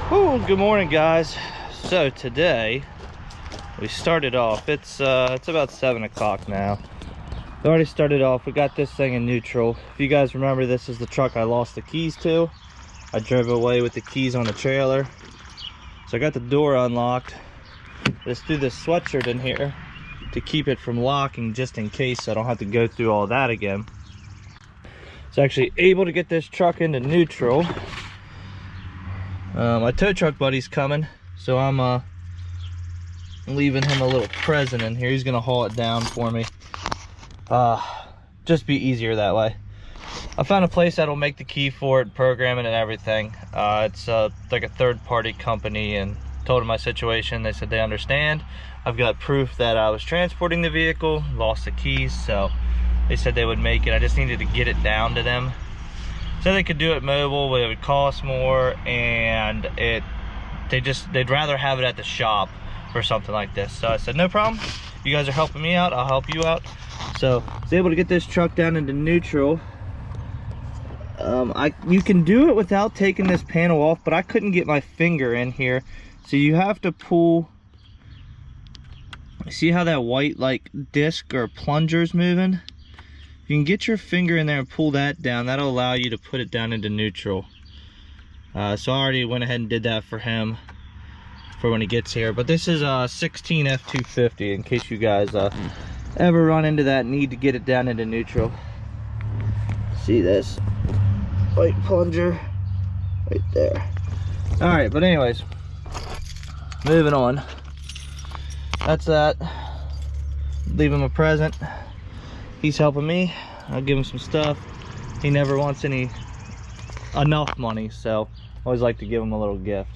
Oh, good morning, guys. So today we started off. It's about 7 o'clock now. We already started off. We got this thing in neutral. If you guys remember, this is the truck I lost the keys to. I drove away with the keys on the trailer, so I got the door unlocked. Just threw this sweatshirt in here to keep it from locking, just in case, so I don't have to go through all that again. So actually able to get this truck into neutral. My tow truck buddy's coming, so I'm leaving him a little present in here. He's gonna haul it down for me. Just be easier that way. I found a place that'll make the key for it, program it and everything. It's like a third-party company, and told them my situation. They said they understand. I've got proof that I was transporting the vehicle, lost the keys, so they said they would make it. I just needed to get it down to them. So they could do it mobile, but it would cost more, and they'd rather have it at the shop for something like this. So I said, no problem. You guys are helping me out, I'll help you out. So I was able to get this truck down into neutral. You can do it without taking this panel off, but I couldn't get my finger in here. So you have to pull. See how that white like disc or plunger is moving? You can get your finger in there and pull that down. That'll allow you to put it down into neutral. So I already went ahead and did that for him for when he gets here. But this is a 16 F250 in case you guys ever run into that and need to get it down into neutral. See this white plunger right there. All right, but anyways, moving on. That's that. Leave him a present. He's helping me. I'll give him some stuff. He never wants enough money, so I always like to give him a little gift.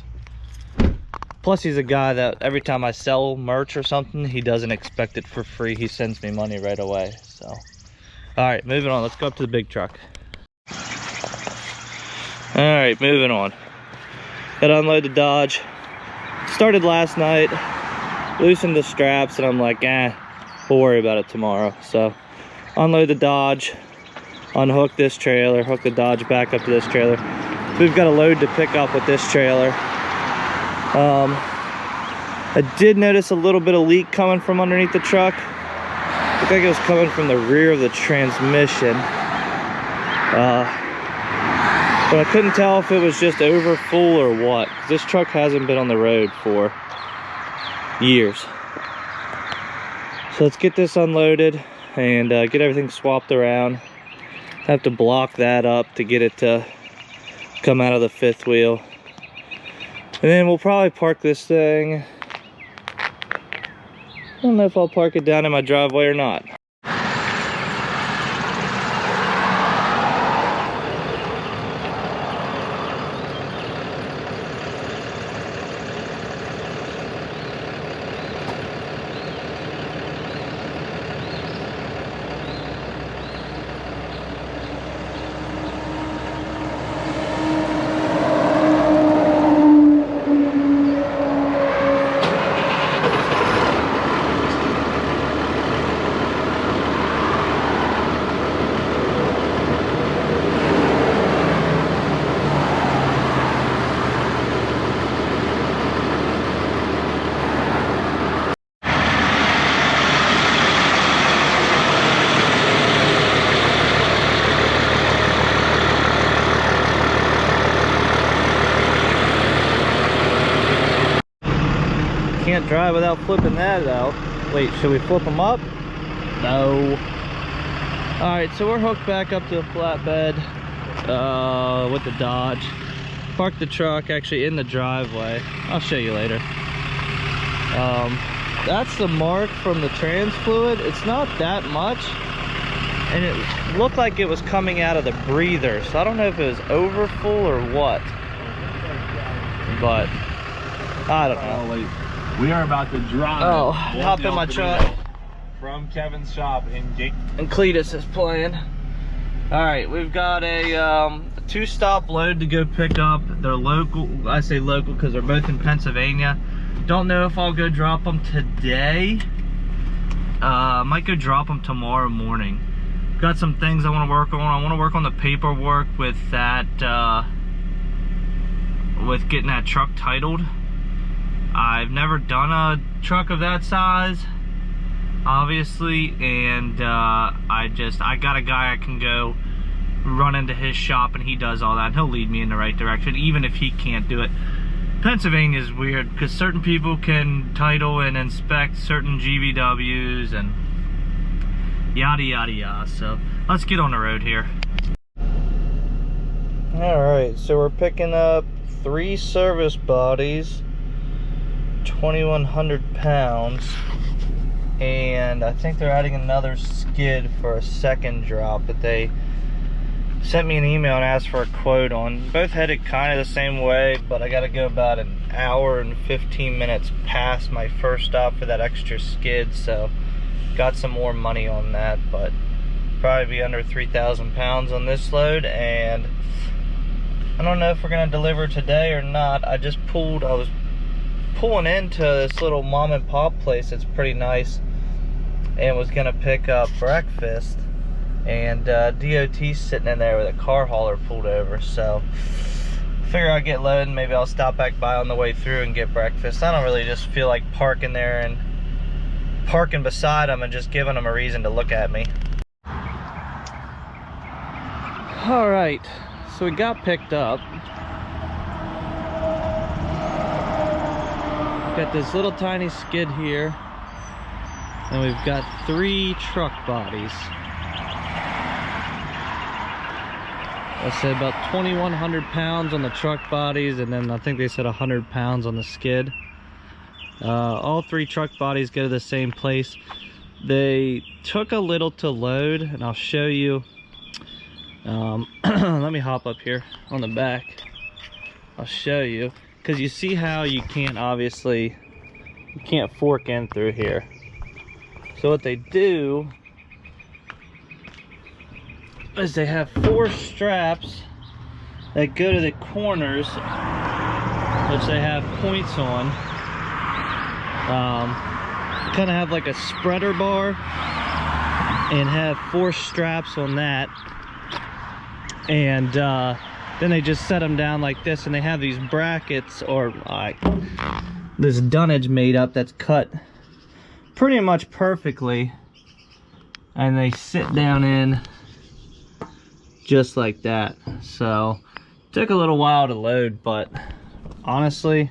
Plus, he's a guy that every time I sell merch or something, he doesn't expect it for free. He sends me money right away. So, all right, moving on. Let's go up to the big truck. All right, moving on. Gotta unload the Dodge. Started last night, loosened the straps, and I'm like, we'll worry about it tomorrow. So unload the Dodge, unhook this trailer, hook the Dodge back up to this trailer. We've got a load to pick up with this trailer. I did notice a little bit of leak coming from underneath the truck. Looked like it was coming from the rear of the transmission. But I couldn't tell if it was just over full or what. This truck hasn't been on the road for years. So let's get this unloaded and get everything swapped around. Have to block that up to get it to come out of the fifth wheel. And then we'll probably park this thing. I don't know if I'll park it down in my driveway or not. Can't drive without flipping that out. Wait, should we flip them up? No. All right, so we're hooked back up to the flatbed with the Dodge. Parked the truck actually in the driveway. I'll show you later. That's the mark from the trans fluid. It's not that much, and it looked like it was coming out of the breather. So I don't know if it was over full or what, but I don't know. Oh, wait. We are about to drive. Oh, hop in my truck. From Kevin's shop in Jake. And Cletus is playing. All right, we've got a two-stop load to go pick up. They're local. I say local because they're both in Pennsylvania. Don't know if I'll go drop them today. I might go drop them tomorrow morning. Got some things I want to work on. I want to work on the paperwork with that with getting that truck titled. I've never done a truck of that size, obviously, and I got a guy I can go run into his shop and he does all that, and he'll lead me in the right direction even if he can't do it. Pennsylvania is weird because certain people can title and inspect certain GVWs and yada yada yada. So let's get on the road here. Alright, so we're picking up 3 service bodies, 2,100 pounds, and I think they're adding another skid for a second drop that they sent me an email and asked for a quote on. Both headed kind of the same way, but I got to go about an hour and 15 minutes past my first stop for that extra skid, so got some more money on that, but probably be under 3,000 pounds on this load. And I don't know if we're going to deliver today or not. I was pulling into this little mom and pop place that's pretty nice and was going to pick up breakfast, and DOT's sitting in there with a car hauler pulled over, so I figure I'll get loaded and maybe I'll stop back by on the way through and get breakfast. I don't really just feel like parking there and parking beside them and just giving them a reason to look at me. Alright, so we got picked up. Got this little tiny skid here, and we've got 3 truck bodies. I said about 2,100 pounds on the truck bodies, and then I think they said 100 pounds on the skid. All 3 truck bodies go to the same place. They took a little to load, and I'll show you. Let me hop up here on the back. I'll show you, because you see how you can't fork in through here. So what they do is they have 4 straps that go to the corners, which they have points on. Kind of have like a spreader bar and have 4 straps on that, and then they just set them down like this, and they have these brackets, or this dunnage made up that's cut pretty much perfectly, and they sit down in just like that. So it took a little while to load, but honestly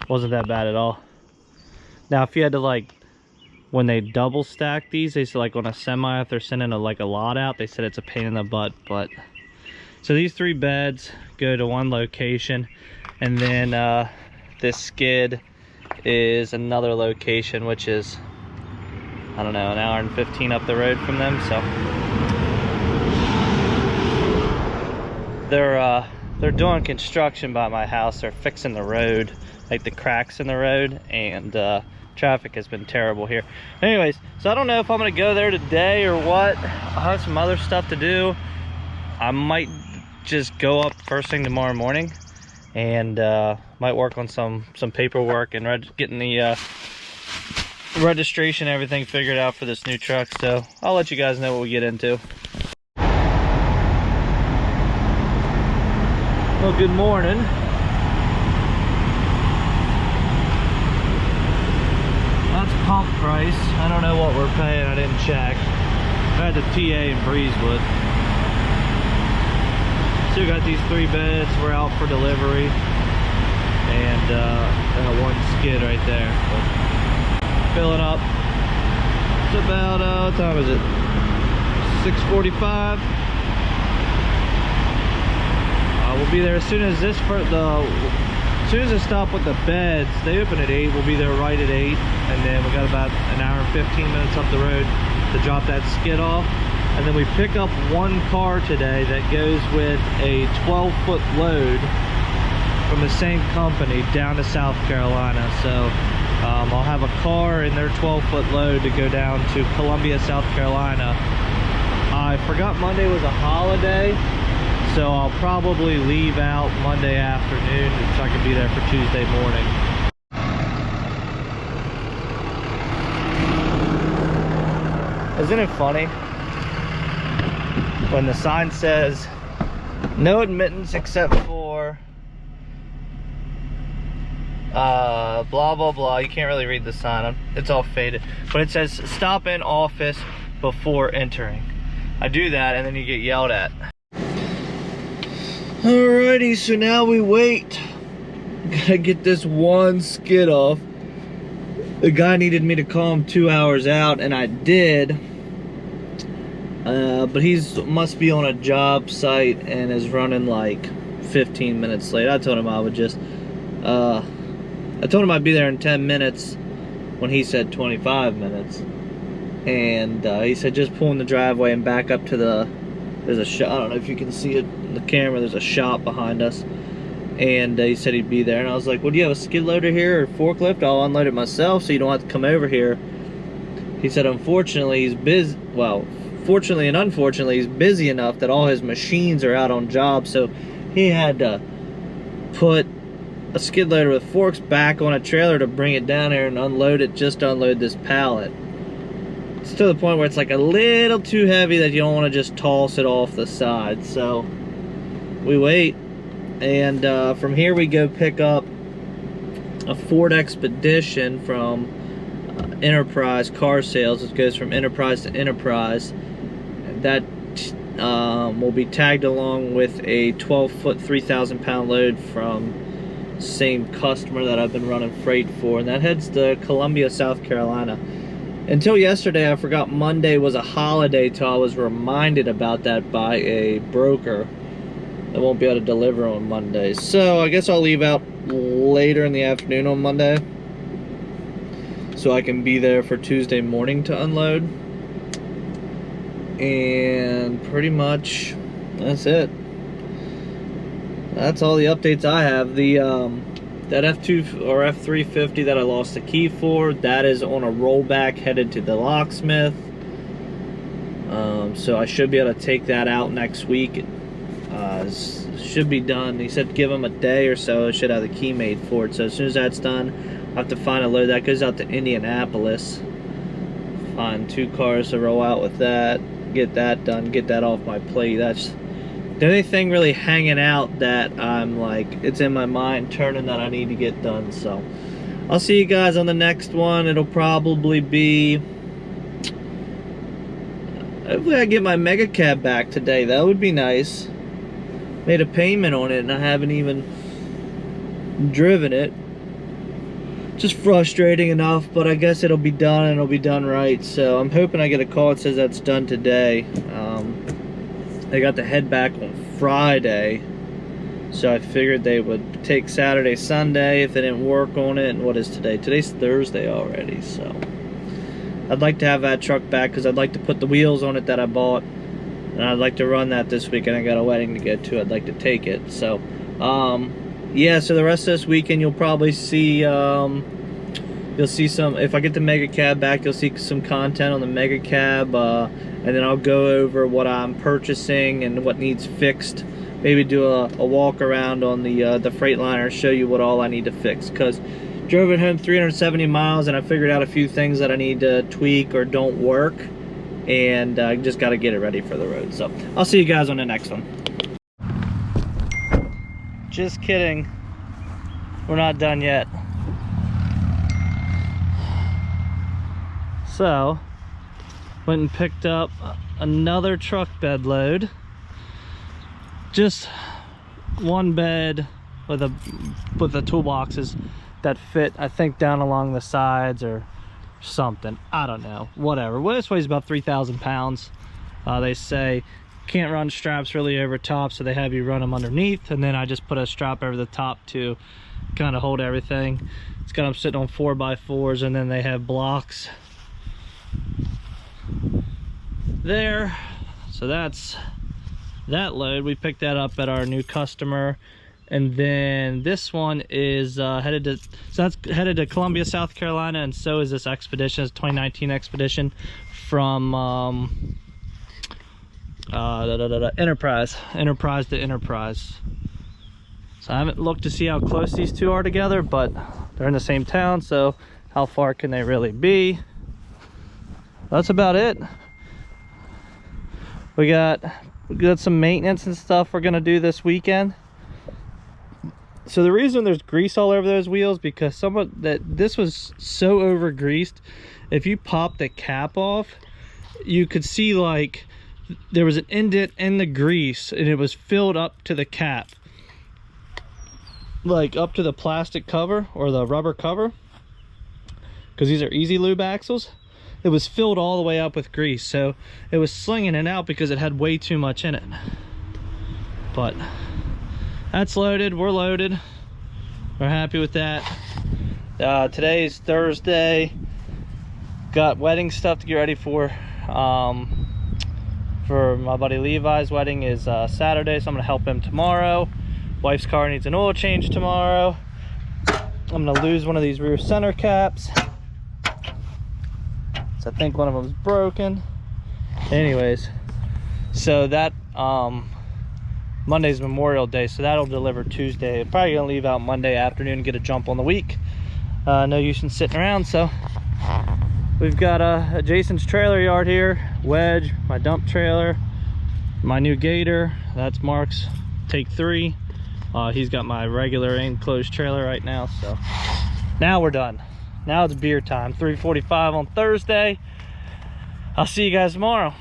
wasn't that bad at all. Now if you had to, like, when they double stack these, they said, like, on a semi, if they're sending a lot out, they said it's a pain in the butt. But so these 3 beds go to one location, and then this skid is another location, which is, I don't know, an hour and 15 up the road from them. So they're doing construction by my house. They're fixing the road, like the cracks in the road, and traffic has been terrible here. Anyways, so I don't know if I'm gonna go there today or what. I'll have some other stuff to do. I might just go up first thing tomorrow morning and might work on some paperwork and getting the registration, everything figured out for this new truck. So I'll let you guys know what we get into. Well, good morning. That's pump price. I don't know what we're paying, I didn't check. I had the TA in Breezewood. So we got these 3 beds, we're out for delivery. And that 1 skid right there. But filling up. It's about, what time is it? 6:45. We'll be there as soon as as soon as I stop with the beds. They open at 8, we'll be there right at 8, and then we got about an hour and 15 minutes up the road to drop that skid off. And then we pick up 1 car today that goes with a 12-foot load from the same company down to South Carolina. So I'll have a car in their 12-foot load to go down to Columbia, South Carolina. I forgot Monday was a holiday, so I'll probably leave out Monday afternoon so I can be there for Tuesday morning. Isn't it funny when the sign says No admittance except for blah blah blah. You can't really read the sign, it's all faded, but it says stop in office before entering. I do that and then you get yelled at. Alrighty, so now we wait. Gotta get this one skid off. The guy needed me to call him 2 hours out, and I did. But must be on a job site and is running like 15 minutes late. I told him I would just, I told him I'd be there in 10 minutes when he said 25 minutes. And he said just pull in the driveway and back up to there's a shop. I don't know if you can see it in the camera, there's a shop behind us. And he said he'd be there, and I was like, well, do you have a skid loader here or forklift? I'll unload it myself so you don't have to come over here. He said unfortunately he's busy. Well, fortunately and unfortunately he's busy enough that all his machines are out on jobs, so he had to put a skid loader with forks back on a trailer to bring it down here and unload it, just to unload this pallet. It's to the point where it's like a little too heavy that you don't want to just toss it off the side. So we wait, and from here we go pick up a Ford Expedition from Enterprise Car Sales. It goes from Enterprise to Enterprise. That will be tagged along with a 12-foot 3,000-pound load from same customer that I've been running freight for, and that heads to Columbia, South Carolina. Until yesterday, I forgot Monday was a holiday till I was reminded about that by a broker that won't be able to deliver on Monday. So I guess I'll leave out later in the afternoon on Monday so I can be there for Tuesday morning to unload. And pretty much that's it. That's all the updates I have. That F2 or F350 that I lost the key for, that is on a rollback headed to the locksmith. So I should be able to take that out next week. Should be done. He said give him a day or so, I should have the key made for it. So as soon as that's done, I'll have to find a load that goes out to Indianapolis. Find 2 cars to roll out with that. Get that done, get that off my plate. That's the only thing really hanging out that I'm like, it's in my mind turning that I need to get done. So I'll see you guys on the next one. It'll probably be, hopefully I get my mega cab back today. That would be nice. Made a payment on it and I haven't even driven it. Just frustrating enough, but I guess it'll be done and it'll be done right. So I'm hoping I get a call that says that's done today. They got to head back on Friday, so I figured they would take Saturday, Sunday if they didn't work on it. And what is today? Today's Thursday already, so I'd like to have that truck back because I'd like to put the wheels on it that I bought, and I'd like to run that this weekend. I got a wedding to go to. I'd like to take it. So yeah, so the rest of this weekend you'll probably see you'll see some, if I get the mega cab back, you'll see some content on the mega cab, and then I'll go over what I'm purchasing and what needs fixed. Maybe do a walk around on the Freightliner, show you what all I need to fix, because drove it home 370 miles and I figured out a few things that I need to tweak or don't work, and I just got to get it ready for the road. So I'll see you guys on the next one. Just kidding, we're not done yet. So went and picked up another truck bed load. Just one bed with the toolboxes that fit, I think, down along the sides or something. I don't know, whatever. Well, this weighs about 3,000 pounds. They say can't run straps really over top, so they have you run them underneath, and then I just put a strap over the top to kind of hold everything. It's got them sitting on 4x4s, and then they have blocks there. So that's that load. We picked that up at our new customer, and then this one is headed to Columbia, South Carolina, and so is this Expedition. It's 2019 Expedition from Enterprise to Enterprise. So I haven't looked to see how close these two are together, but they're in the same town, so how far can they really be? That's about it. We got We got some maintenance and stuff we're gonna do this weekend. So the reason there's grease all over those wheels, because this was so over greased, if you pop the cap off, you could see like there was an indent in the grease and it was filled up to the cap, like up to the plastic cover or the rubber cover, because these are easy lube axles. It was filled all the way up with grease, so it was slinging it out because it had way too much in it. But that's loaded, we're loaded, we're happy with that. Today's Thursday, got wedding stuff to get ready for my buddy Levi's wedding is Saturday, so I'm gonna help him tomorrow. Wife's car needs an oil change tomorrow. I'm gonna lose one of these rear center caps, so I think one of them's broken. Anyways, so that Monday's Memorial Day, so that'll deliver Tuesday. Probably gonna leave out Monday afternoon and get a jump on the week. No use in sitting around. So we've got Jason's trailer yard here, Wedge, my dump trailer, my new Gator, that's Mark's take 3. He's got my regular enclosed trailer right now. So now we're done. Now it's beer time. 3:45 on Thursday. I'll see you guys tomorrow.